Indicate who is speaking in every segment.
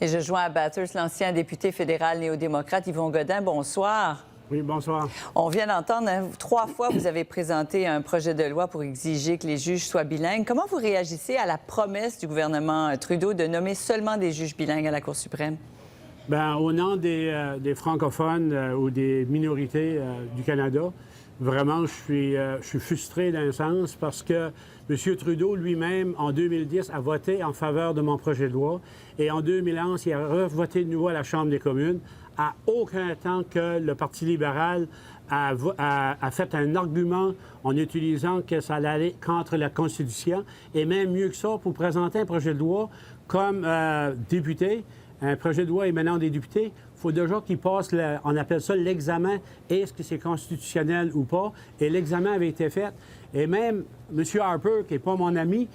Speaker 1: Et je joins à Bathurst l'ancien député fédéral néo-démocrate Yvon Godin. Bonsoir.
Speaker 2: Oui, bonsoir.
Speaker 1: On vient d'entendre, 3 fois, vous avez présenté un projet de loi pour exiger que les juges soient bilingues. Comment vous réagissez à la promesse du gouvernement Trudeau de nommer seulement des juges bilingues à la Cour suprême?
Speaker 2: Bien, au nom des francophones ou des minorités du Canada, vraiment, je suis frustré d'un sens parce que M. Trudeau lui-même, en 2010, a voté en faveur de mon projet de loi et en 2011, il a revoté de nouveau à la Chambre des communes. À aucun temps que le Parti libéral a fait un argument en utilisant que ça allait aller contre la Constitution et même mieux que ça, pour présenter un projet de loi comme député, un projet de loi émanant des députés, il faut déjà qu'ils passent, on appelle ça l'examen, est-ce que c'est constitutionnel ou pas, et l'examen avait été fait. Et même M. Harper, qui n'est pas mon ami,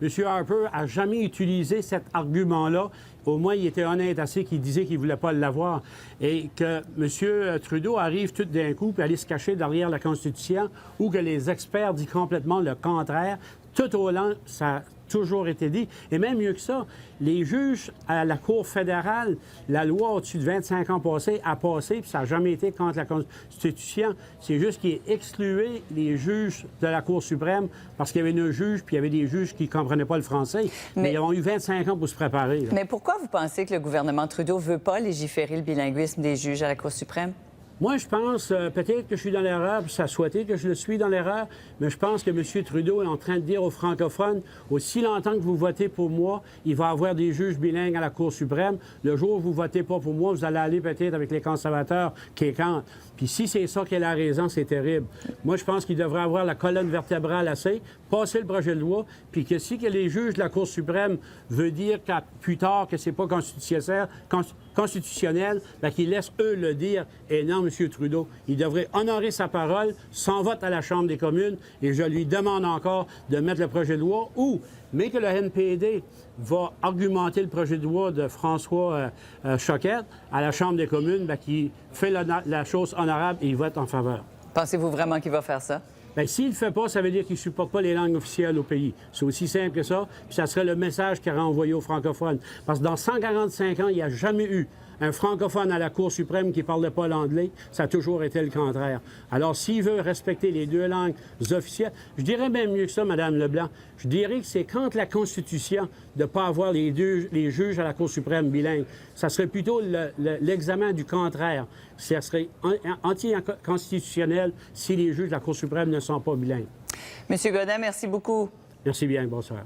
Speaker 2: M. Harper n'a jamais utilisé cet argument-là. Au moins, il était honnête assez qu'il disait qu'il ne voulait pas l'avoir. Et que M. Trudeau arrive tout d'un coup puis aller se cacher derrière la Constitution ou que les experts disent complètement le contraire. Tout au long, ça a toujours été dit. Et même mieux que ça, les juges à la Cour fédérale, la loi au-dessus de 25 ans passés a passé, puis ça n'a jamais été contre la Constitution. C'est juste qu'il a exclué les juges de la Cour suprême parce qu'il y avait 9 juges, puis il y avait des juges qui ne comprenaient pas le français. Mais ils ont eu 25 ans pour se préparer. Là.
Speaker 1: Mais pourquoi vous pensez que le gouvernement Trudeau ne veut pas légiférer le bilinguisme des juges à la Cour suprême?
Speaker 2: Moi, je pense, peut-être que je suis dans l'erreur, puis ça a souhaité que je le suis dans l'erreur, mais je pense que M. Trudeau est en train de dire aux francophones, aussi longtemps que vous votez pour moi, il va y avoir des juges bilingues à la Cour suprême. Le jour où vous ne votez pas pour moi, vous allez aller peut-être avec les conservateurs qui est contre. Puis si c'est ça qui est la raison, c'est terrible. Moi, je pense qu'il devrait avoir la colonne vertébrale assez, passer le projet de loi, puis que si que les juges de la Cour suprême veulent dire plus tard que c'est pas constitutionnel, bien qu'ils laissent eux le dire et non M. Trudeau. Il devrait honorer sa parole, sans vote à la Chambre des communes, et je lui demande encore de mettre le projet de loi ou, mais que le NPD va argumenter le projet de loi de François Choquette à la Chambre des communes, bien, qui fait la chose honorable et il vote en faveur.
Speaker 1: Pensez-vous vraiment qu'il va faire ça?
Speaker 2: Bien, s'il ne le fait pas, ça veut dire qu'il ne supporte pas les langues officielles au pays. C'est aussi simple que ça, puis ça serait le message qu'il aurait envoyé aux francophones. Parce que dans 145 ans, il n'y a jamais eu un francophone à la Cour suprême qui ne parlait pas l'anglais. Ça a toujours été le contraire. Alors, s'il veut respecter les 2 langues officielles, je dirais même mieux que ça, Mme Leblanc, je dirais que c'est contre la Constitution de ne pas avoir les juges à la Cour suprême bilingues. Ça serait plutôt l'examen du contraire. Ça serait anti-constitutionnel si les juges de la Cour suprême ne sont pas bilingues.
Speaker 1: M. Godin, merci beaucoup.
Speaker 2: Merci bien. Bonsoir.